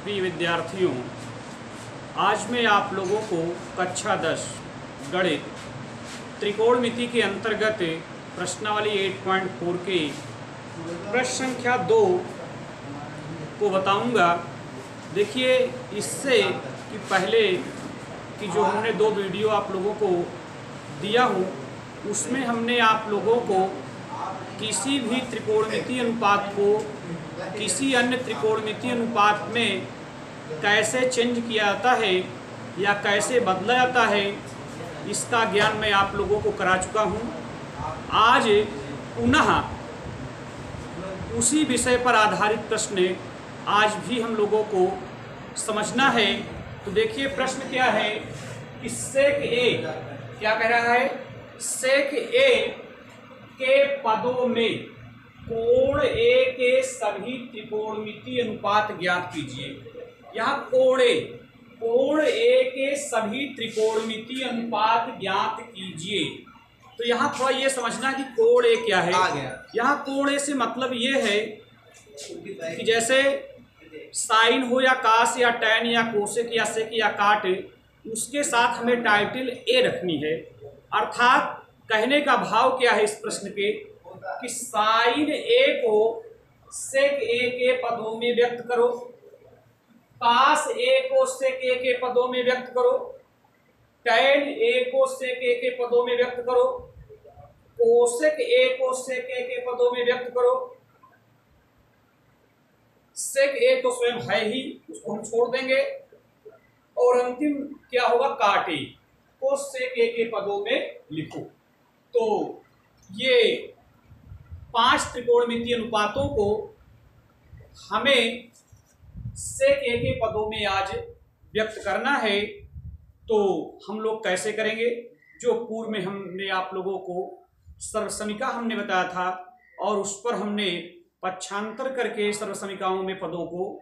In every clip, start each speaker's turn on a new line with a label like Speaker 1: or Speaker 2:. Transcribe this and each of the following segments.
Speaker 1: प्रिय विद्यार्थियों, आज मैं आप लोगों को कक्षा 10 गणित त्रिकोणमिति के अंतर्गत प्रश्नावली 8.4 के प्रश्न संख्या 2 को बताऊंगा। देखिए, इससे कि पहले कि जो हमने 2 वीडियो आप लोगों को दिया हूँ, उसमें हमने आप लोगों को किसी भी त्रिकोणमितीय अनुपात को किसी अन्य त्रिकोणमितीय अनुपात में कैसे चेंज किया जाता है या कैसे बदला जाता है, इसका ज्ञान मैं आप लोगों को करा चुका हूँ। आज पुनः उसी विषय पर आधारित प्रश्न आज भी हम लोगों को समझना है। तो देखिए, प्रश्न क्या है कि सेक ए क्या कह रहा है, सेक ए के पदों में कोण ए के सभी त्रिकोणमितीय अनुपात ज्ञात कीजिए। यहाँ कोण ए के सभी त्रिकोणमितीय अनुपात ज्ञात कीजिए। तो यहाँ थोड़ा ये समझना कि कोण ए क्या है। यहाँ कोण ए से मतलब ये है कि जैसे साइन हो या कास या टैन या कोसेक या सेक या काट, उसके साथ हमें टाइटल ए रखनी है। अर्थात कहने का भाव क्या है इस प्रश्न के कि साइन ए को सेक ए के पदों में व्यक्त करो, कास ए को सेक ए के पदों में व्यक्त करो, टैन ए को सेक ए के पदों में व्यक्त करो, कोसेक ए को सेक ए के पदों में व्यक्त करो। सेक ए तो स्वयं है ही, उसको हम छोड़ देंगे, और अंतिम क्या होगा, काट ए को सेक ए के पदों में लिखो। तो ये 5 त्रिकोणमितीय अनुपातों को हमें सेक ए के पदों में आज व्यक्त करना है। तो हम लोग कैसे करेंगे, जो पूर्व में हमने आप लोगों को सर्वसमीका हमने बताया था, और उस पर हमने पक्षांतर करके सर्वसमीकाओं में पदों को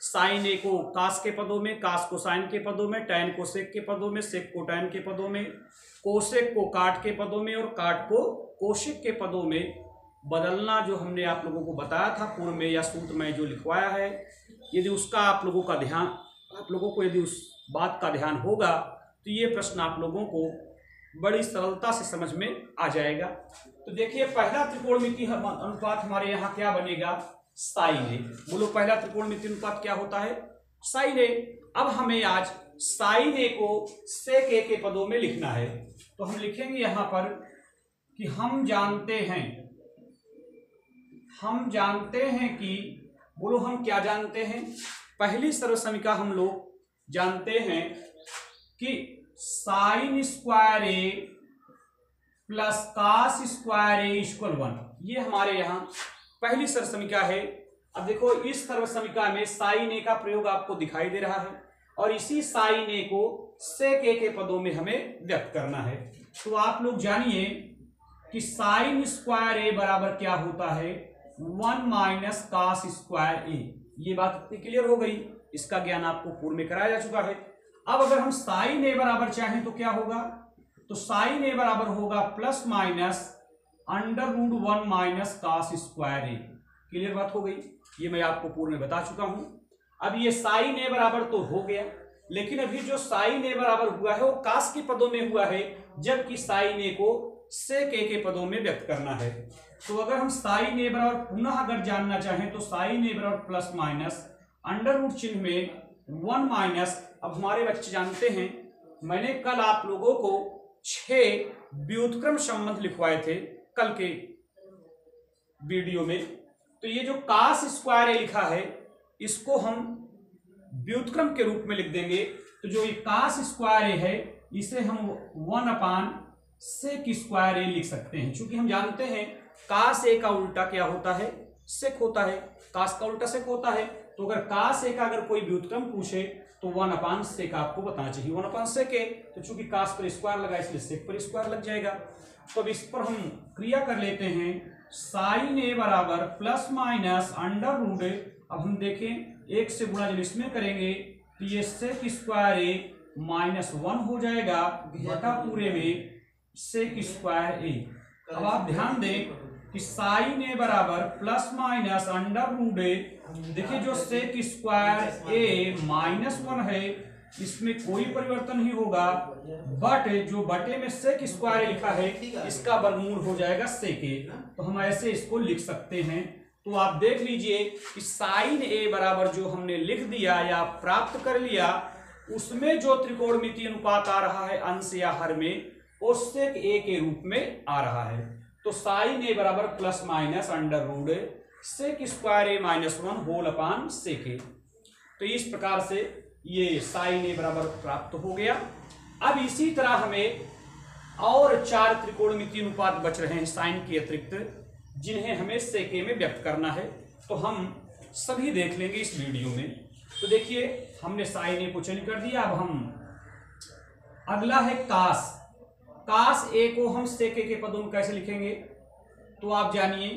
Speaker 1: साइन ए को कास के पदों में, कास को साइन के पदों में, टैन को सेक के पदों में, सेक को टैन के पदों में, कोसेक को काट के पदों में और काट को कोसेक के पदों में बदलना, जो हमने आप लोगों को बताया था पूर्व में या सूत्र में जो लिखवाया है। यदि उसका आप लोगों को यदि उस बात का ध्यान होगा तो ये प्रश्न आप लोगों को बड़ी सरलता से समझ में आ जाएगा। तो देखिए, पहला त्रिकोणमितीय अनुपात हमारे यहाँ क्या बनेगा, साइन ए। बोलो, पहला त्रिकोणमितीय अनुपात क्या होता है, साइन ए। अब हमें आज साइन ए को सेक ए के पदों में लिखना है। तो हम लिखेंगे यहाँ पर कि हम जानते हैं कि, बोलो, हम क्या जानते हैं, पहली सर्वसमीका हम लोग जानते हैं कि साइन स्क्वायर ए प्लस कास स्क्वायर ए इक्वल 1। ये हमारे यहाँ पहली सर्वसमीका है। अब देखो, इस सर्वसमीका में साइन ए का प्रयोग आपको दिखाई दे रहा है, और इसी साइन ए को सेक ए के पदों में हमें व्यक्त करना है। तो आप लोग जानिए कि साइन स्क्वायर ए बराबर क्या होता है, 1 माइनस कास स्क्वायर ए। ये बात इतनी क्लियर हो गई, इसका ज्ञान आपको पूर्व में कराया जा चुका है। अब अगर हम साइन ए बराबर चाहें तो क्या होगा, तो साइन ए बराबर होगा plus minus √1 minus cos square A. Clear बात हो गई, ये मैं आपको पूर्व में बता चुका हूं। अब ये साइन ए बराबर तो हो गया, लेकिन अभी जो साइन ए बराबर हुआ है वो कास के पदों में हुआ है, जबकि साइन ए को सेक ए के पदों में व्यक्त करना है। तो अगर हम साइन ए बराबर पुनः अगर जानना चाहें तो साइन ए बराबर प्लस माइनस अंडर चिन्ह में 1 माइनस, अब हमारे बच्चे जानते हैं, मैंने कल आप लोगों को 6 व्युत्क्रम संबंध लिखवाए थे कल के वीडियो में। तो ये जो कास स्क्वायर ए लिखा है, इसको हम व्युत्क्रम के रूप में लिख देंगे। तो जो ये कास स्क्वायर ए है, इसे हम 1 सेक स्क्वायर ए लिख सकते हैं। चूंकि हम जानते हैं कास ए का उल्टा क्या होता है, सेक होता है। कास का उल्टा सेक होता है। तो अगर कास ए का अगर कोई व्युत्क्रम पूछे तो 1 सेक आपको बताना चाहिए। 1 सेक ए, तो चूंकि कास पर स्क्वायर लगा इसलिए सेक पर स्क्वायर लग जाएगा। तो अब इस पर हम क्रिया कर लेते हैं। साइन ए बराबर प्लस माइनस √, अब हम देखें 1 से गुणा जब इसमें करेंगे तो ये सेक स्क्वायर ए -1 हो जाएगा बटा पूरे में सेक स्क्वायर ए। अब आप ध्यान दें कि साइन ए बराबर प्लस माइनस अंडर रूट ए, देखिए जो सेक स्क्वायर ए -1 है इसमें कोई परिवर्तन नहीं होगा, बट जो बटे में सेक स्क्वायर लिखा है इसका वर्गमूल हो जाएगा सेक ए, तो हम ऐसे इसको लिख सकते हैं। तो आप देख लीजिए कि साइन ए बराबर जो हमने लिख दिया या प्राप्त कर लिया उसमें जो त्रिकोणमितीय अनुपात आ रहा है अंश या हर में वो सेक ए के रूप में आ रहा है। तो साइन ए बराबर plus minus under root sec square A -1 whole upon sec A. तो इस प्रकार से ये साइन ए बराबर प्राप्त हो गया। अब इसी तरह हमें और 4 त्रिकोणमितीय अनुपात बच रहे हैं साइन के अतिरिक्त, जिन्हें हमें सेक ए में व्यक्त करना है। तो हम सभी देख लेंगे इस वीडियो में। तो देखिए हमने साइन ए को चेंज कर दिया। अब हम अगला है कास ए को हम सेक ए के पदों में कैसे लिखेंगे, तो आप जानिए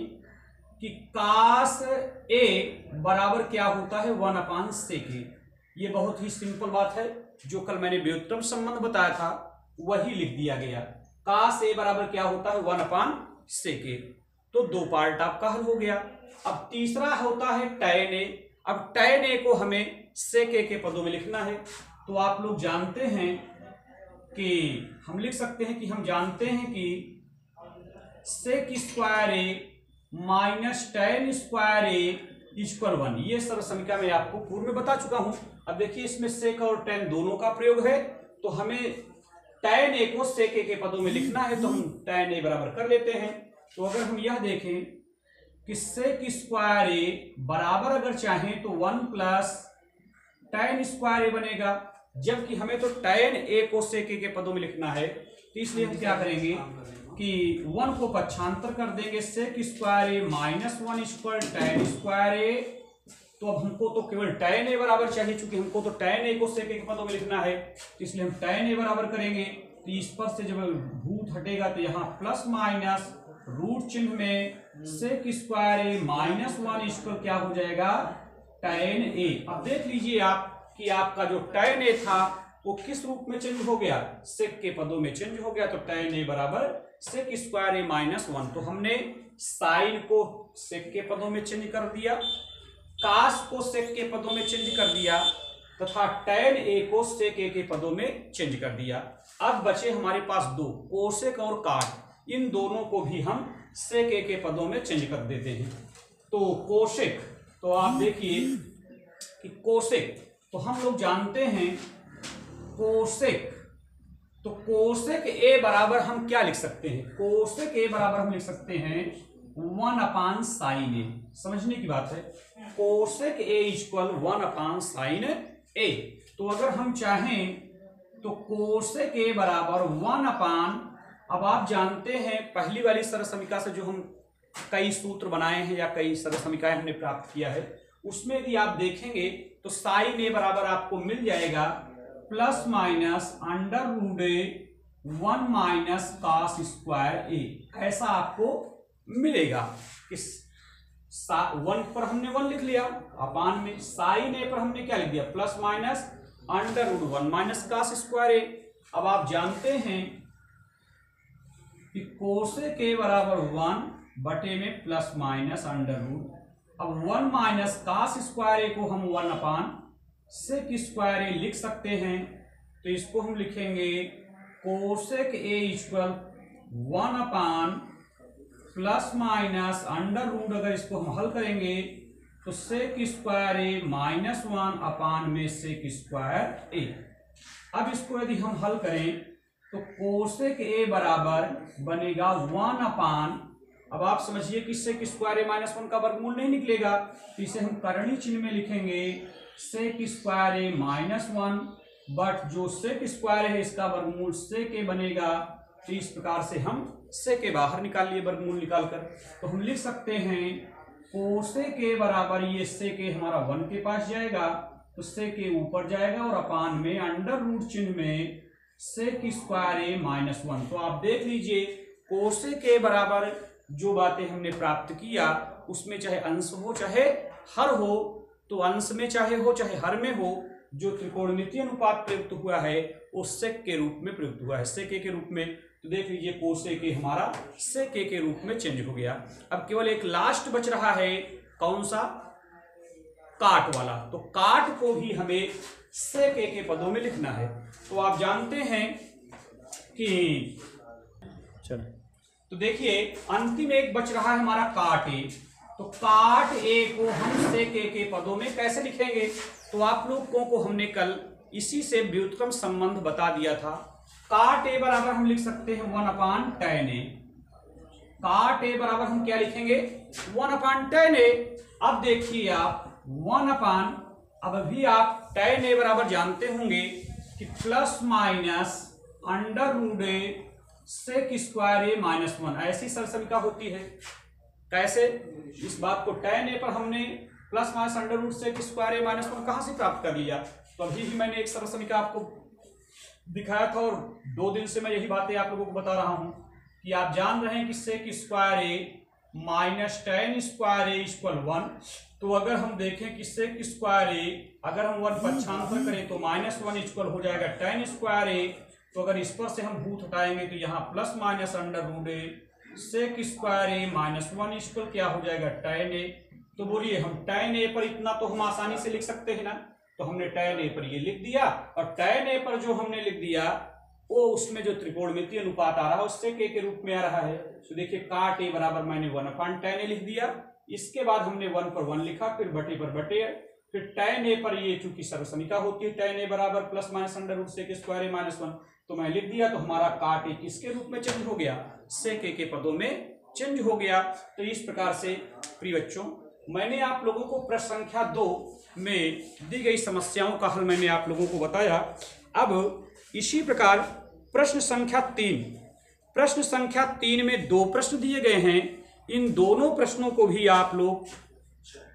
Speaker 1: कि कास ए बराबर क्या होता है 1 अपान सेक ए। ये बहुत ही सिंपल बात है, जो कल मैंने व्युत्क्रम संबंध बताया था वही लिख दिया गया। कास ए बराबर क्या होता है 1 अपान सेक ए। तो 2 पार्ट आपका हल हो गया। अब तीसरा होता है टैन ए। अब टैन ए को हमें सेक ए के पदों में लिखना है। तो आप लोग जानते हैं कि हम लिख सकते हैं कि हम जानते हैं कि सेक स्क्वायर ए माइनस टैन स्क्वायर ए इक्वल 1। ये सर्व समीकरण मैं आपको पूर्व में बता चुका हूं। अब देखिए इसमें सेक और टैन दोनों का प्रयोग है, तो हमें टैन ए को सेक ए के पदों में लिखना है, तो हम टैन ए बराबर कर लेते हैं। तो अगर हम यह देखें कि सेक स्क्वायर ए बराबर अगर चाहें तो 1 प्लस टैन स्क्वायर ए बनेगा, जबकि हमें तो टैन ए को सेक ए के पदों में लिखना है। तो इसलिए हम क्या करेंगे कि 1 को पक्षांतर कर देंगे, सेक square A -1 equal tan square ए। तो अब हमको तो केवल टैन ए बराबर चाहिए, चूंकि हमको तो टैन ए को सेक ए के पदों में लिखना है, तो इसलिए हम टैन ए बराबर करेंगे। तो इस पर से जब भूत हटेगा तो यहाँ प्लस माइनस रूट चिन्ह में सेक स्क्वायर ए -1 इक्वल क्या हो जाएगा टैन ए। अब देख लीजिए आप कि आपका जो टैन ए था वो किस रूप में चेंज हो गया, सेक के पदों में चेंज हो गया। तो टैन ए बराबर सेक स्क्वायर ए -1। तो हमने साइन को सेक के पदों में चेंज कर दिया, कास को सेक के पदों में चेंज कर दिया, तथा टैन ए को सेक ए के पदों में चेंज कर दिया। अब बचे हमारे पास 2 कोसेक और काट। इन दोनों को भी हम सेक ए के पदों में चेंज कर देते हैं। तो कोसेक, तो आप देखिए कि कोसेक तो हम लोग जानते हैं कोसेक, तो कोसेक ए बराबर हम क्या लिख सकते हैं, कोसेक ए बराबर हम लिख सकते हैं 1 अपान साइन ए। समझने की बात है, cosec A equal 1 upon sine A. तो अगर हम चाहें तो कोसेक ए बराबर 1 अपान, अब आप जानते हैं पहली वाली सरल समीकरण से जो हम कई सूत्र बनाए हैं या कई सरल समीकरण हमने प्राप्त किया है, उसमें भी आप देखेंगे तो साइन ए बराबर आपको मिल जाएगा प्लस माइनस अंडर रूट ए 1 माइनस कास स्क्वायर ए। ऐसा आपको मिलेगा। इस 1 पर हमने 1 लिख लिया अपान में, साइन ए पर हमने क्या लिख दिया plus minus under root 1 minus cos square A. अब आप जानते हैं कि कोसेक ए बराबर 1 बटे में प्लस माइनस अंडर रूट। अब 1 माइनस कास स्क्वायर ए को हम 1 अपान सेक स्क्वायर ए लिख सकते हैं। तो इसको हम लिखेंगे कोसेक ए इक्वल 1 अपान प्लस माइनस अंडर रूट। अगर इसको हम हल करेंगे तो सेक स्क्वायर ए -1 अपान में सेक स्क्वायर ए। अब इसको यदि हम हल करें तो कोसेक ए बराबर बनेगा 1 अपान, अब आप समझिए कि सेक स्क्वायर ए -1 का वर्गमूल नहीं निकलेगा, तो इसे हम करणीय चिन्ह में लिखेंगे सेक स्क्वायर ए -1, बट जो सेक स्क्वायर है इसका वर्गमूल सेक ए बनेगा। तो इस प्रकार से हम सेक ए बाहर निकाल लिए वर्गमूल निकालकर। तो हम लिख सकते हैं कोसेक ए बराबर, ये सेक ए हमारा 1 के पास जाएगा तो सेक ए ऊपर जाएगा और अपान में अंडर रूट चिन्ह में सेक स्क्वायर ए -1। तो आप देख लीजिए कोसेक ए बराबर जो बातें हमने प्राप्त किया उसमें चाहे अंश हो चाहे हर हो, तो अंश में चाहे हो चाहे हर में हो, जो त्रिकोणमितीय अनुपात प्रयुक्त हुआ है वो सेक के रूप में प्रयुक्त हुआ है, सेक ए के रूप में। तो देख लीजिए कोसेक हमारा सेक के रूप में चेंज हो गया। अब केवल एक लास्ट बच रहा है, कौन सा? काट वाला। तो काट को भी हमें सेक के पदों में लिखना है। तो आप जानते हैं कि चलो, तो देखिए अंतिम एक बच रहा है हमारा काट ए। तो काट ए को हम सेक के पदों में कैसे लिखेंगे? तो आप लोगों को हमने कल इसी से व्युत्क्रम संबंध बता दिया था। काट ए बराबर हम लिख सकते हैं 1/tan ए। काट ए बराबर हम क्या लिखेंगे? 1/tan ए। अब देखिए आप 1/, अब अभी आप tan ए बराबर जानते होंगे कि plus minus √a sec square A -1, ऐसी सरसमिका होती है। कैसे? इस बात को tan ए पर हमने plus minus √ sec square A -1 कहां से प्राप्त कर लिया? तो अभी भी मैंने एक सरसमिका आपको दिखाया था और 2 दिन से मैं यही बातें आप लोगों को बता रहा हूं कि आप जान रहे हैं कि सेक स्क्वायर ए -tan स्क्वायर ए = 1। तो अगर हम देखें कि सेक स्क्वायर ए अगर हम 1 पक्षांतर करें तो -1 इक्वल हो जाएगा tan स्क्वायर ए। तो अगर इस पर से हम भूत हटाएंगे तो यहाँ plus minus √a sec square A -1 equal क्या हो जाएगा? tan ए। तो बोलिए हम tan ए पर इतना तो हम आसानी से लिख सकते हैं ना। तो हमने tan ए पर ये लिख दिया और tan ए पर जो हमने लिख दिया वो उसमें जो त्रिकोणमितीय अनुपात आ रहा है उससे के रूप में आ रहा है। तो देखिए काट ए बराबर मैंने 1/tan ए लिख दिया। इसके बाद हमने 1 पर 1 लिखा, फिर बटे पर बटे, फिर tan ए पर ये चूंकि सर्वसमिका होती है tan ए बराबर plus minus √ sec square A -1, तो मैं लिख दिया। तो हमारा काट ए किसके रूप में चेंज हो गया? सेक के पदों में चेंज हो गया। तो इस प्रकार से प्रिय बच्चों मैंने आप लोगों को प्रश्न संख्या 2 में दी गई समस्याओं का हल मैंने आप लोगों को बताया। अब इसी प्रकार प्रश्न संख्या 3, प्रश्न संख्या 3 में 2 प्रश्न दिए गए हैं। इन दोनों प्रश्नों को भी आप लोग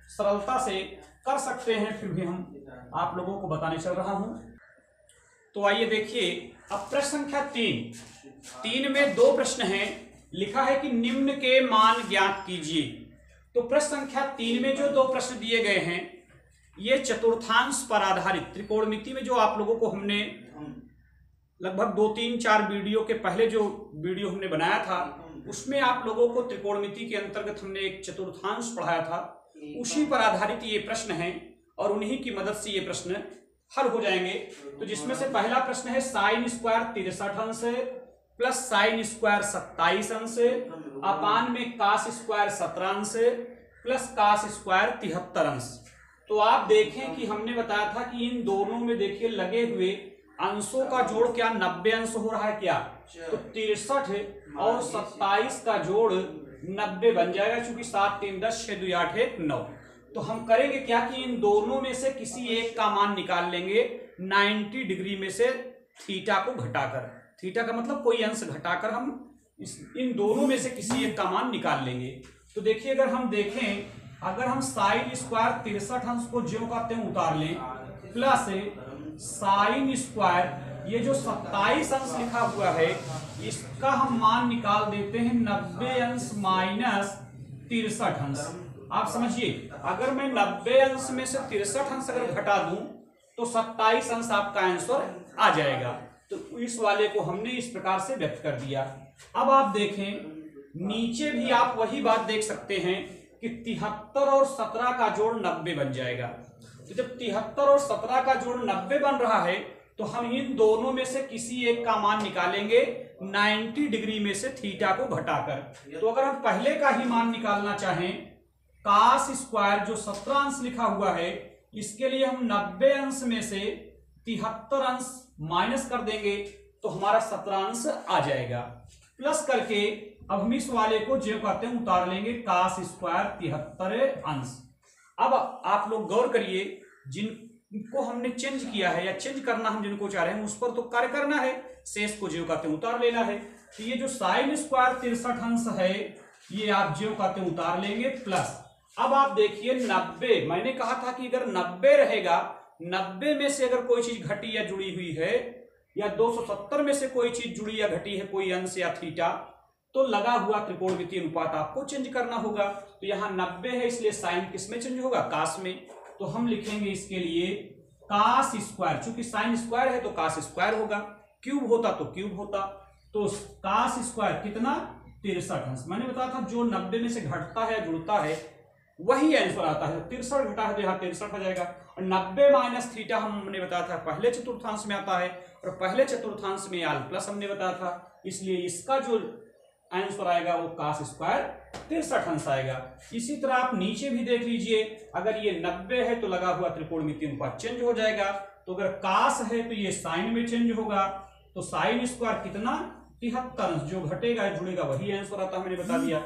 Speaker 1: सरलता से कर सकते हैं, फिर भी हम आप लोगों को बताने चल रहा हूं। तो आइए देखिए अब प्रश्न संख्या 3 में 2 प्रश्न हैं। लिखा है कि निम्न के मान ज्ञात कीजिए। तो प्रश्न संख्या 3 में जो 2 प्रश्न दिए गए हैं ये चतुर्थांश पर आधारित त्रिकोणमिति में जो आप लोगों को हमने लगभग 2, 3, 4 वीडियो के पहले जो वीडियो हमने बनाया था उसमें आप लोगों को त्रिकोणमिति के अंतर्गत हमने एक चतुर्थांश पढ़ाया था, उसी पर आधारित ये प्रश्न हैं और उन्हीं की मदद से ये प्रश्न हल हो जाएंगे। तो जिसमें से पहला प्रश्न है साइन स्क्वायर 63 अंश प्लस साइन स्क्वायर 27 अंश अपान में कास स्क्वायर 17 अंश प्लस कास स्क्वायर 73 अंश। तो आप देखें कि हमने बताया था कि इन दोनों में देखिए लगे हुए अंशों का जोड़ क्या 90 अंश हो रहा है क्या? तो 63 और 27 का जोड़ 90 बन जाएगा, क्योंकि 7, 3, 10, 6, 2, 8, 1, 9। तो हम करेंगे क्या कि इन दोनों में से किसी एक का मान निकाल लेंगे 90 डिग्री में से थीटा को घटाकर। थीटा का मतलब कोई अंश घटाकर हम इन दोनों में से किसी एक का मान निकाल लेंगे। तो देखिए अगर हम देखें, अगर हम साइन स्क्वायर 63 अंश को ज्यों का त्यों उतार लें प्लस साइन स्क्वायर ये जो 27 अंश लिखा हुआ है इसका हम मान निकाल देते हैं 90 अंश माइनस 63 अंश। आप समझिए अगर मैं 90 अंश में से 63 अंश अगर घटा दूं तो 27 अंश आपका आंसर आ जाएगा। तो इस वाले को हमने इस प्रकार से व्यक्त कर दिया। अब आप देखें नीचे भी आप वही बात देख सकते हैं कि 73 और 17 का जोड़ 90 बन जाएगा। तो जब 73 और 17 का जोड़ 90 बन रहा है तो हम इन दोनों में से किसी एक का मान निकालेंगे 90 डिग्री में से थीटा को घटाकर। तो अगर हम पहले का ही मान निकालना चाहें कास स्क्वायर जो 17 अंश लिखा हुआ है इसके लिए हम 90 अंश में से 73 अंश माइनस कर देंगे तो हमारा 17 अंश आ जाएगा। प्लस करके अब हम इस वाले को जो कहते हैं उतार लेंगे कास स्क्वायर 73 अंश। अब आप लोग गौर करिए, जिनको हमने चेंज किया है या चेंज करना हम जिनको चाह रहे हैं उस पर तो कार्य करना है, शेष को जो कहते हैं उतार लेना है। तो ये जो साइन स्क्वायर 63 अंश है ये आप जो कहते हैं उतार लेंगे प्लस। अब आप देखिए 90, मैंने कहा था कि अगर 90 रहेगा, 90 में से अगर कोई चीज घटी या जुड़ी हुई है या 270 में से कोई चीज जुड़ी या घटी है, कोई अंश या थीटा, तो लगा हुआ त्रिकोणमितीय अनुपात आपको चेंज करना होगा। तो यहाँ 90 है इसलिए साइन किस में चेंज होगा? कास में। तो हम लिखेंगे इसके लिए कास स्क्वायर, चूंकि साइन स्क्वायर है तो कास स्क्वायर होगा, क्यूब होता तो क्यूब होता। तो कास स्क्वायर कितना 63 अंश। मैंने बताया था जो 90 में से घटता है जुड़ता है वही आंसर आता है। 63 घटा है तो यहाँ 63 आ जाएगा। और 90 माइनस थीटा हमने बताया था पहले चतुर्थांश में आता है, और पहले चतुर्थांश में आल प्लस हमने बताया था, इसलिए इसका जो आंसर आएगा वो कास स्क्वायर 63 अंश आएगा। इसी तरह आप नीचे भी देख लीजिए, अगर ये 90 है तो लगा हुआ त्रिकोणमितीय अनुपात चेंज हो जाएगा, तो अगर कास है तो ये साइन में चेंज होगा, तो साइन स्क्वायर कितना 73 अंश, जो घटेगा जुड़ेगा वही आंसर आता है, मैंने बता दिया।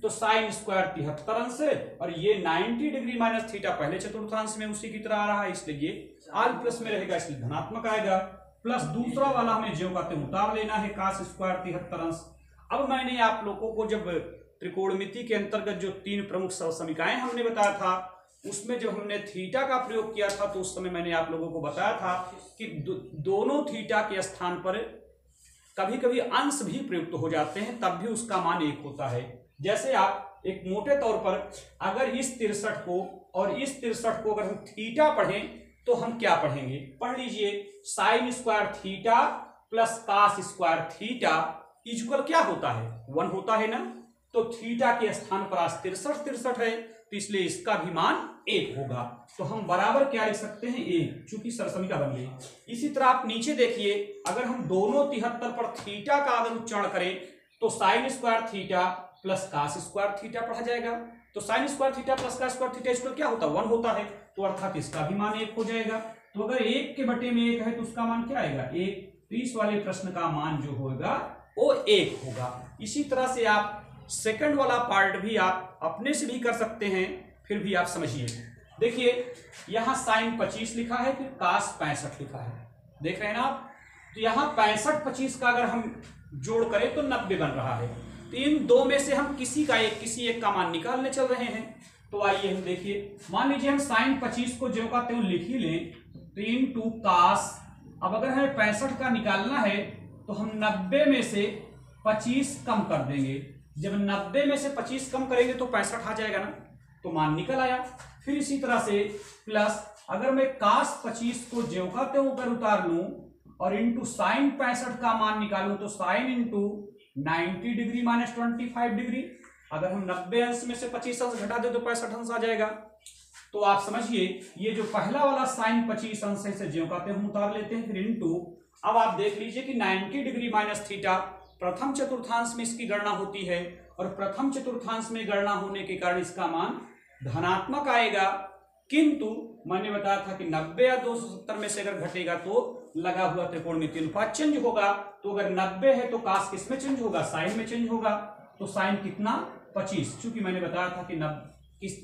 Speaker 1: तो साइन स्क्वायर 73 अंश है, और ये 90 डिग्री माइनस थीटा पहले चतुर्थांश में उसी की तरह आ रहा है, इसलिए ये आल प्लस में रहेगा, इसलिए धनात्मक आएगा। प्लस दूसरा वाला हमें ज्यों का त्यों उतार लेना है, कास स्क्वायर 73 अंश। अब मैंने आप लोगों को जब त्रिकोणमिति के अंतर्गत जो 3 प्रमुख समीकरण हमने बताया था, उसमें जब हमने थीटा का प्रयोग किया था तो उस समय मैंने आप लोगों को बताया था कि दोनों थीटा के स्थान पर कभी कभी अंश भी प्रयुक्त हो जाते हैं, तब भी उसका मान 1 होता है। जैसे आप एक मोटे तौर पर अगर इस 63 को और इस 63 को अगर हम थीटा पढ़ें तो हम क्या पढ़ेंगे, पढ़ लीजिए, sin square theta plus cos square theta equal क्या होता है 1 होता है ना। तो थीटा के स्थान पर आज 63 है, तो इसलिए इसका भी मान 1 होगा। तो हम बराबर क्या लिख सकते हैं 1, चूंकि सरसमीका बन गई। इसी तरह आप नीचे देखिए, अगर हम दोनों 73 पर थीटा का अगर उच्चारण करें तो sin square theta plus cos square theta पढ़ा जाएगा। तो sin square theta plus cos square theta equal क्या होता है 1 होता है, तो अर्थात इसका भी मान 1 हो जाएगा। तो अगर 1 के बटे में 1 है तो उसका मान क्या आएगा 1, तो इस वाले प्रश्न का मान जो होगा वो 1 होगा। इसी तरह से आप सेकंड वाला पार्ट भी आप अपने से भी कर सकते हैं, फिर भी आप समझिए। देखिए यहां साइन 25 लिखा है, फिर कास 65 लिखा है, देख रहे हैं ना आप। तो यहां 65-25 का अगर हम जोड़ करें तो 90 बन रहा है। तो इन दो में से हम किसी एक का मान निकालने चल रहे हैं। तो आइए हम देखिए, मान लीजिए हम साइन 25 को ज्यों का त्यों लिख ही लें, तो इन कास। अब अगर हमें 65 का निकालना है तो हम 90 में से 25 कम कर देंगे। जब 90 में से 25 कम करेंगे तो 65 आ जाएगा ना, तो मान निकल आया। फिर इसी तरह से प्लस, अगर मैं कास 25 को ज्यों का त्यों ऊपर उतार लूं और इंटू साइन 65 का मान निकालूं, तो sine into 90 degree minus 25 degree. अगर हम 90 अंश में से 25 अंश घटा दे तो 65 अंश आ जाएगा। तो आप समझिए, ये जो पहला वाला साइन 25 अंश है इसे ज्यों का त्यों हम उतार लेते हैं, फिर इंटू। अब आप देख लीजिए कि 90 डिग्री माइनस थीटा प्रथम चतुर्थांश में इसकी गणना होती है, और प्रथम चतुर्थांश में गणना होने के कारण इसका मान धनात्मक आएगा। किंतु मैंने बताया था कि 90 या 270 में से अगर घटेगा तो लगा हुआ त्रिकोणमितीय अनुपात चेंज होगा। तो अगर 90 है तो कास किस में चेंज होगा, साइन में चेंज होगा। तो साइन कितना 25, चूंकि मैंने बताया था कि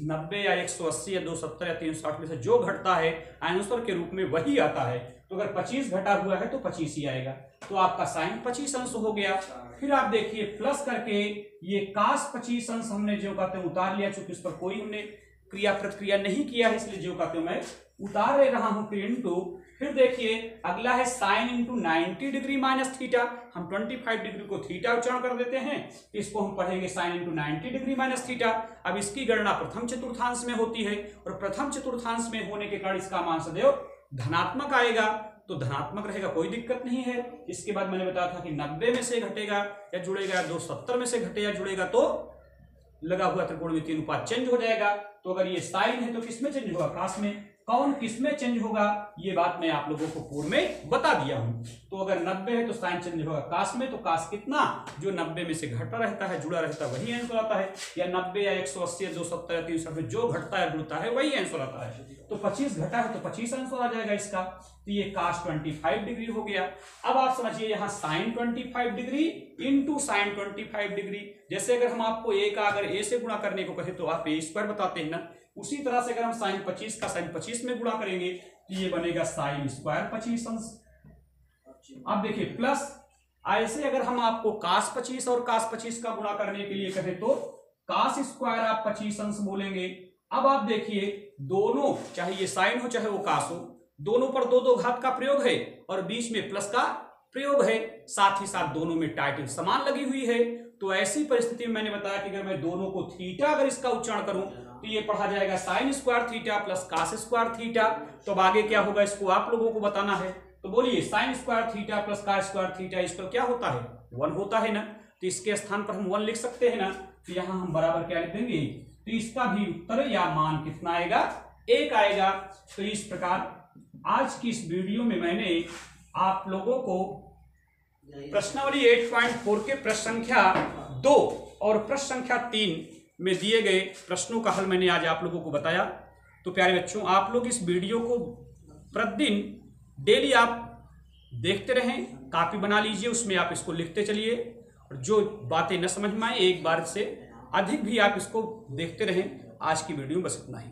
Speaker 1: 90 या 180 या 270 या 360 में से जो घटता है आंसर के रूप में वही आता है। तो अगर 25 घटा हुआ है तो 25 ही आएगा। तो आपका साइन 25 अंश हो गया। फिर आप देखिए प्लस करके ये कास 25 अंश हमने ज्यों का त्यों उतार लिया, चूंकि इस पर कोई हमने क्रिया प्रतिक्रिया नहीं किया है, इसलिए ज्यों का त्यों मैं उतार ले रहा हूं। फिर इंटू, फिर देखिए अगला है sine into 90 degree minus theta. हम 25 डिग्री को थीटा उच्चारण कर देते हैं, इसको हम पढ़ेंगे sine into 90 degree minus theta. अब इसकी गणना प्रथम चतुर्थांश में होती है, और प्रथम चतुर्थांश में होने के कारण इसका मान सदैव धनात्मक आएगा। तो धनात्मक रहेगा, कोई दिक्कत नहीं है। इसके बाद मैंने बताया था कि 90 में से घटेगा या जुड़ेगा, 270 में से घटे या जुड़ेगा तो लगा हुआ त्रिकोणमितीय अनुपात चेंज हो जाएगा। तो अगर ये साइन है तो किसमें चेंज होगा, कास में। कौन किसमें चेंज होगा ये बात मैं आप लोगों को पूर्व में बता दिया हूं। तो अगर 90 है तो साइन चेंज होगा कास में, तो कास कितना, जो 90 में से घटा रहता है जुड़ा रहता है वही आंसर आता है। या 90 या 180 या 270 या 360 में जो घटता है जुड़ता है वही आंसर आता है। तो 25 घटा है तो 25 आंसर आ जाएगा इसका। तो ये कास 25 डिग्री हो गया। अब आप समझिए यहाँ sin 25 degree into sin 25 degree. जैसे अगर हम आपको ए का अगर ए से गुणा करने को कहे तो आप ए स्क्वायर बताते हैं ना, उसी तरह से अगर हम साइन 25 का साइन 25 में गुणा करेंगे तो ये बनेगा साइन स्क्वायर 25 अंश। अब देखिए प्लस, ऐसे अगर हम आपको कास 25 और कास 25 का गुणा करने के लिए कहे तो कास स्क्वायर आप 25 अंश बोलेंगे। अब आप देखिए दोनों, चाहे ये साइन हो चाहे वो कास हो, दोनों पर 2 2 घात का प्रयोग है और बीच में प्लस का प्रयोग है, साथ ही साथ दोनों में टाइटल समान लगी हुई है। तो ऐसी परिस्थिति में मैंने बताया कि अगर मैं दोनों को थीटा अगर इसका उच्चारण करूं तो ये पढ़ा जाएगा sin square theta plus cos square theta. तो अब आगे क्या होगा इसको आप लोगों को बताना है। तो बोलिए sign square theta plus cos square theta इसका क्या होता है 1 होता है ना, तो इसके स्थान पर हम 1 लिख सकते हैं ना, तो यहां हम बराबर क्या लिख देंगे, तो इसका भी उत्तर या मान कितना आएगा 1 आएगा। तो इस प्रकार आज की इस वीडियो में मैंने आप लोगों को प्रश्नावली 8.4 के प्रश्न संख्या 2 और प्रश्न संख्या 3 में दिए गए प्रश्नों का हल मैंने आज आप लोगों को बताया। तो प्यारे बच्चों, आप लोग इस वीडियो को प्रतिदिन डेली आप देखते रहें, कॉपी बना लीजिए, उसमें आप इसको लिखते चलिए, और जो बातें न समझ में आए एक बार से अधिक भी आप इसको देखते रहें। आज की वीडियो में बस इतना ही।